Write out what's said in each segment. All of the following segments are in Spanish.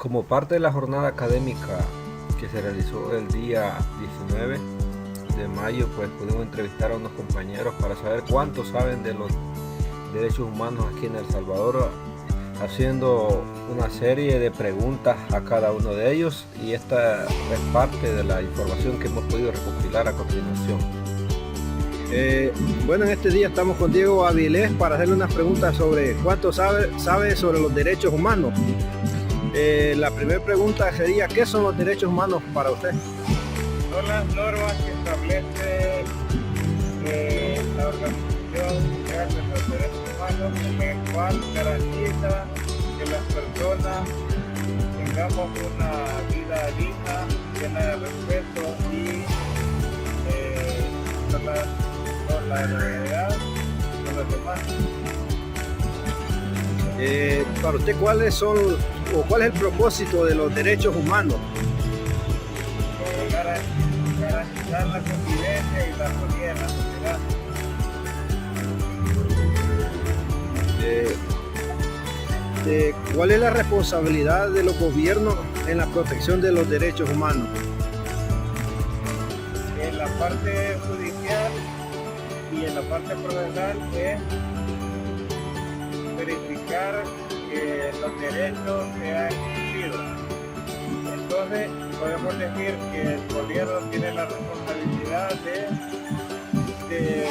Como parte de la jornada académica que se realizó el día 19 de mayo, pues pudimos entrevistar a unos compañeros para saber cuánto saben de los derechos humanos aquí en El Salvador, haciendo una serie de preguntas a cada uno de ellos, y esta es parte de la información que hemos podido recopilar a continuación. Bueno, en este día estamos con Diego Avilés para hacerle unas preguntas sobre cuánto sabe sobre los derechos humanos. La primera pregunta sería, ¿qué son los derechos humanos para usted? Son las normas que establece la Organización Mundial de los Derechos Humanos, en el cual garantiza que las personas tengamos una vida digna, llena de respeto y con la heredad de los demás. Para usted, ¿cuál es el propósito de los derechos humanos? Garantizar la convivencia y la armonía en la sociedad. ¿Cuál es la responsabilidad de los gobiernos en la protección de los derechos humanos? En la parte judicial y en la parte procesal es verificar que los derechos sean cumplidos. Entonces podemos decir que el gobierno tiene la responsabilidad de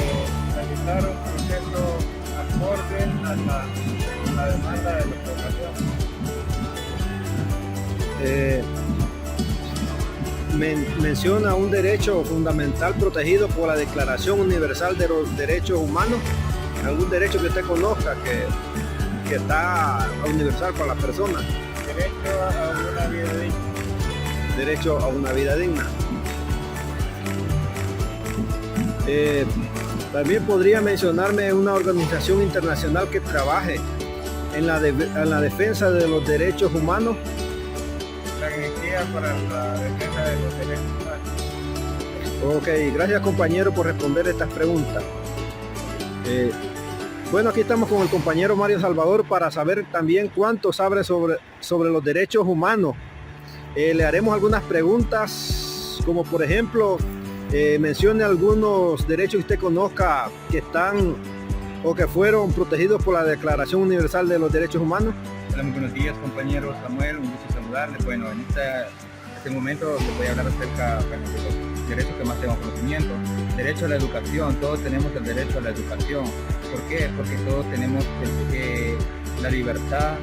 realizar un proceso acorde a la demanda de la población. Menciona un derecho fundamental protegido por la Declaración Universal de los Derechos Humanos. ¿Algún derecho que usted conozca que está universal para las personas? Derecho a una vida digna. Derecho a una vida digna. También podría mencionarme una organización internacional que trabaje en la defensa de los derechos humanos. La Agencia para la Defensa de los Derechos Humanos. Ok, gracias compañero por responder estas preguntas. Bueno, aquí estamos con el compañero Mario Salvador para saber también cuánto sabe sobre los derechos humanos. Le haremos algunas preguntas, como por ejemplo, mencione algunos derechos que usted conozca que están o que fueron protegidos por la Declaración Universal de los Derechos Humanos. Hola, muy buenos días compañero Samuel, un gusto saludarle. Bueno, en este momento les voy a hablar acerca de los derechos que más tengo conocimiento. Derecho a la educación, todos tenemos el derecho a la educación. ¿Por qué? Porque todos tenemos la libertad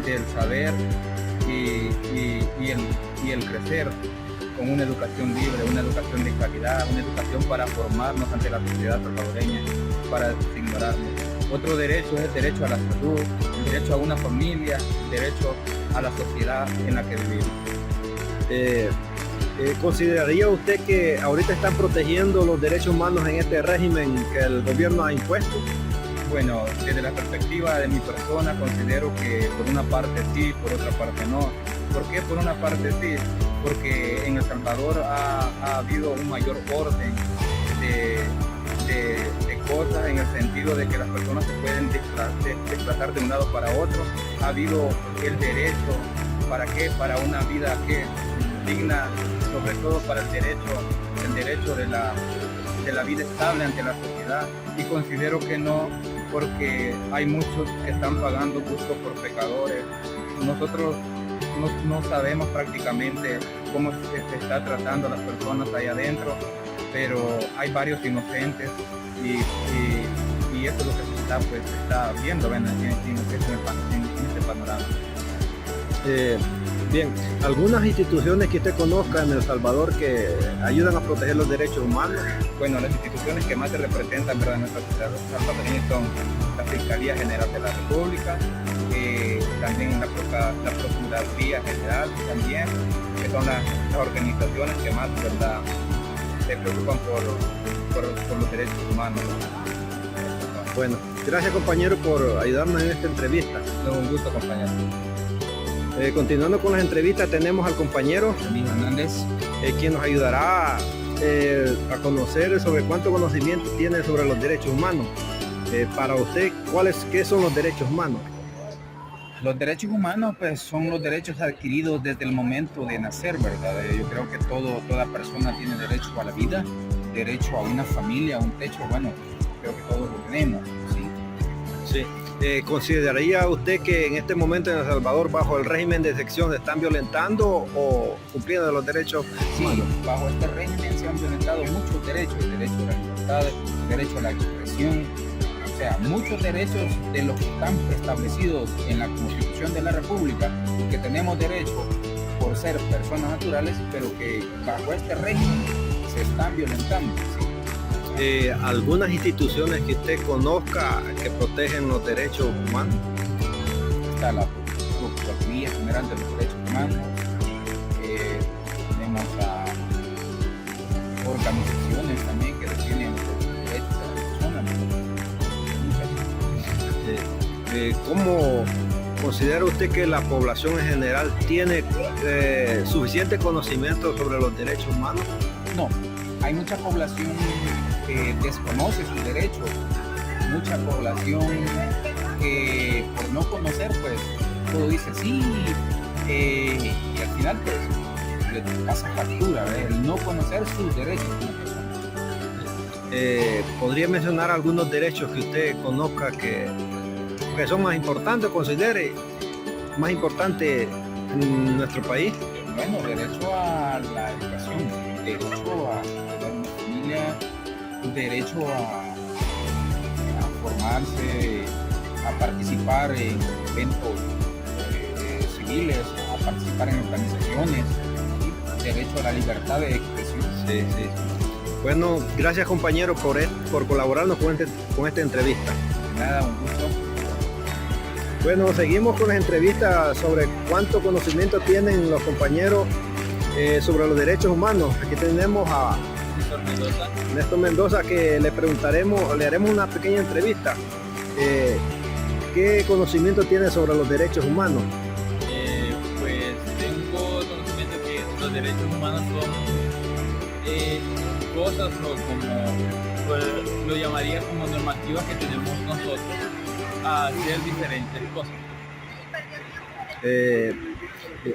del saber y el crecer con una educación libre, una educación de calidad, una educación para formarnos ante la sociedad salvadoreña, para ignorarnos. Otro derecho es el derecho a la salud, el derecho a una familia, el derecho a la sociedad en la que vivimos. ¿Consideraría usted que ahorita están protegiendo los derechos humanos en este régimen que el gobierno ha impuesto? Bueno, desde la perspectiva de mi persona considero que por una parte sí, por otra parte no. ¿Por qué por una parte sí? Porque en El Salvador ha habido un mayor orden de cosas, en el sentido de que las personas se pueden desplazar de un lado para otro. Ha habido el derecho, ¿para qué? Para una vida digna, sobre todo para el derecho de la vida estable ante la sociedad, y considero que no, porque hay muchos que están pagando justo por pecadores. Nosotros no sabemos prácticamente cómo se está tratando a las personas ahí adentro, pero hay varios inocentes y eso es lo que se está viendo en este panorama. Bien, algunas instituciones que usted conozca en El Salvador que ayudan a proteger los derechos humanos. Bueno, las instituciones que más se representan, ¿verdad?, en nuestra sociedad salvadoreña son la Fiscalía General de la República, también la Procuraduría General, también, que son las organizaciones que más, ¿verdad?, se preocupan por los derechos humanos. Bueno, gracias compañero por ayudarnos en esta entrevista. Un gusto, compañero. Continuando con las entrevistas, tenemos al compañero Luis Hernández, quien nos ayudará a conocer sobre cuánto conocimiento tiene sobre los derechos humanos. Para usted, ¿qué son los derechos humanos? Los derechos humanos pues son los derechos adquiridos desde el momento de nacer, ¿verdad? Yo creo que toda persona tiene derecho a la vida, derecho a una familia, a un techo, bueno, creo que todos lo tenemos, ¿sí? Sí. ¿Consideraría usted que en este momento en El Salvador, bajo el régimen de excepción, se están violentando o cumpliendo los derechos humanos? Sí, bajo este régimen se han violentado muchos derechos, el derecho a la libertad, el derecho a la expresión, o sea, muchos derechos de los que están establecidos en la Constitución de la República, que tenemos derecho por ser personas naturales, pero que bajo este régimen se están violentando, ¿sí? ¿Algunas instituciones que usted conozca que protegen los derechos humanos? Está la Procuraduría General de los Derechos Humanos, tenemos a organizaciones también que defienden los derechos de las personas. ¿Cómo considera usted que la población en general tiene suficiente conocimiento sobre los derechos humanos? No, hay mucha población que desconoce sus derechos, mucha población que por no conocer pues todo dice sí, y al final pues le pasa factura, el no conocer sus derechos como persona. ¿Podría mencionar algunos derechos que usted conozca que son más importantes, considere más importantes en nuestro país? Bueno, derecho a la educación, derecho a tener una familia, derecho a formarse, a participar en eventos civiles, a participar en organizaciones, ¿sí? Derecho a la libertad de expresión. Sí, sí. Bueno, gracias compañero por colaborarnos con esta entrevista. Nada, un gusto. Bueno, seguimos con las entrevistas sobre cuánto conocimiento tienen los compañeros sobre los derechos humanos. Aquí tenemos a Néstor Mendoza, que le haremos una pequeña entrevista. ¿Qué conocimiento tiene sobre los derechos humanos? Pues tengo conocimiento que los derechos humanos son cosas pues, lo llamaría como normativas que tenemos nosotros a hacer diferentes cosas.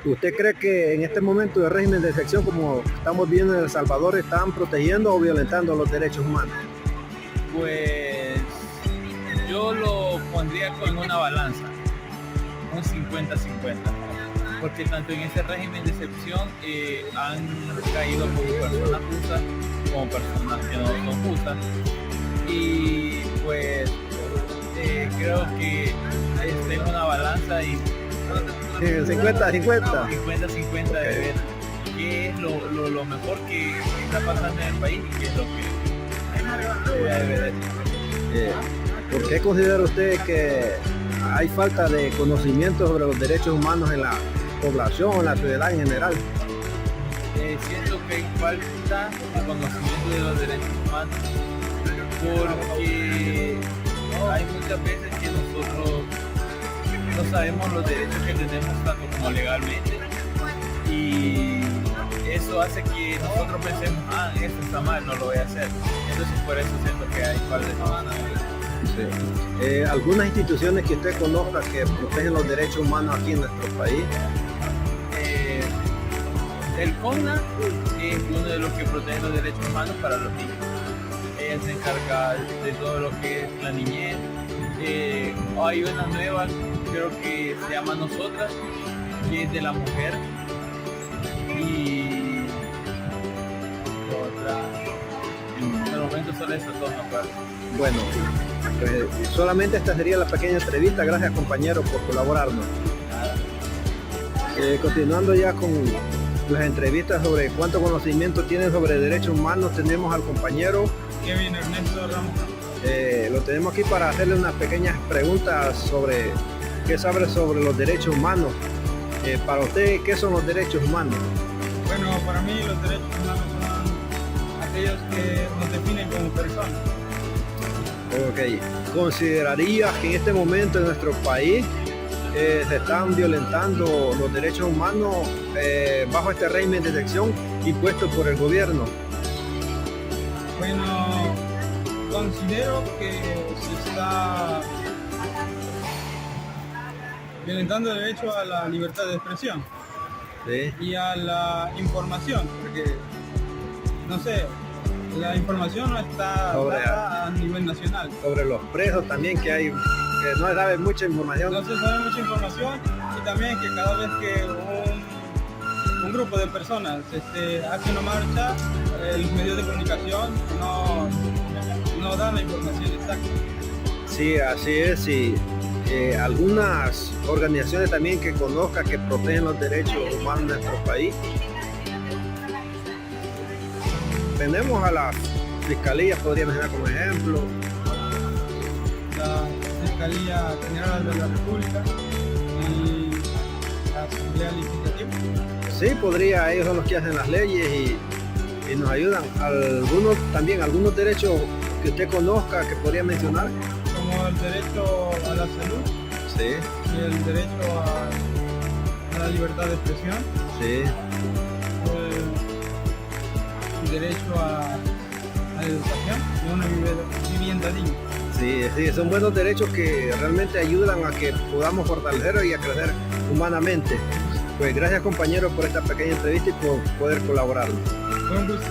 ¿Usted cree que en este momento de régimen de excepción, como estamos viendo en El Salvador, están protegiendo o violentando los derechos humanos? Pues yo lo pondría en una balanza, un 50-50, porque tanto en ese régimen de excepción han caído como personas justas como personas que no son justas, y pues creo que está en una balanza y 50-50 de ver qué es lo mejor que está pasando en el país y qué es lo que debe de ser. ¿Por qué considera usted que hay falta de conocimiento sobre los derechos humanos en la población, en la sociedad en general? Siento que hay falta de conocimiento de los derechos humanos porque hay muchas veces que nosotros no sabemos los derechos que tenemos tanto como legalmente, y eso hace que nosotros pensemos, esto está mal, no lo voy a hacer. Entonces por eso siento que hay falta de conocimiento. Sí. ¿Algunas instituciones que usted conozca que protegen los derechos humanos aquí en nuestro país? El CONA es uno de los que protege los derechos humanos para los niños. Ella se encarga de todo lo que es la niñez. Hay una nueva, creo que se llama Nosotras, que es de la mujer. Y otra, en el momento solo esos dos me acuerdo. Bueno, pues solamente esta sería la pequeña entrevista. Gracias compañeros por colaborarnos. Continuando ya con las entrevistas sobre cuánto conocimiento tienen sobre derechos humanos, tenemos al compañero Kevin Ernesto Ramos. Lo tenemos aquí para hacerle unas pequeñas preguntas sobre qué sabe sobre los derechos humanos. Para usted, ¿qué son los derechos humanos? Bueno, para mí los derechos humanos son aquellos que nos definen como personas. Ok, ¿considerarías que en este momento en nuestro país se están violentando los derechos humanos bajo este régimen de excepción impuesto por el gobierno? Bueno, considero que se está violentando el derecho a la libertad de expresión Sí. y a la información, porque, no sé, la información no está Sobre- dada a nivel nacional. Sobre los presos también que hay, que no sabe mucha información. No se sabe mucha información y también que cada vez que un grupo de personas hace una marcha, los medios de comunicación no dan la información exacta. Sí, así es. Y algunas organizaciones también que conozca que protegen los derechos humanos de nuestro país. Tenemos a la Fiscalía, podría mencionar como ejemplo. La Fiscalía General de la República y la Asamblea Legislativa. Sí, podría, ellos son los que hacen las leyes y nos ayudan. Algunos derechos que usted conozca que podría mencionar. Como el derecho a la salud Sí, y el derecho a la libertad de expresión, sí, el derecho a la educación y una vivienda digna. sí, son buenos derechos que realmente ayudan a que podamos fortalecer y a crecer humanamente. Pues gracias compañeros por esta pequeña entrevista y por poder colaborar. Fue un gusto.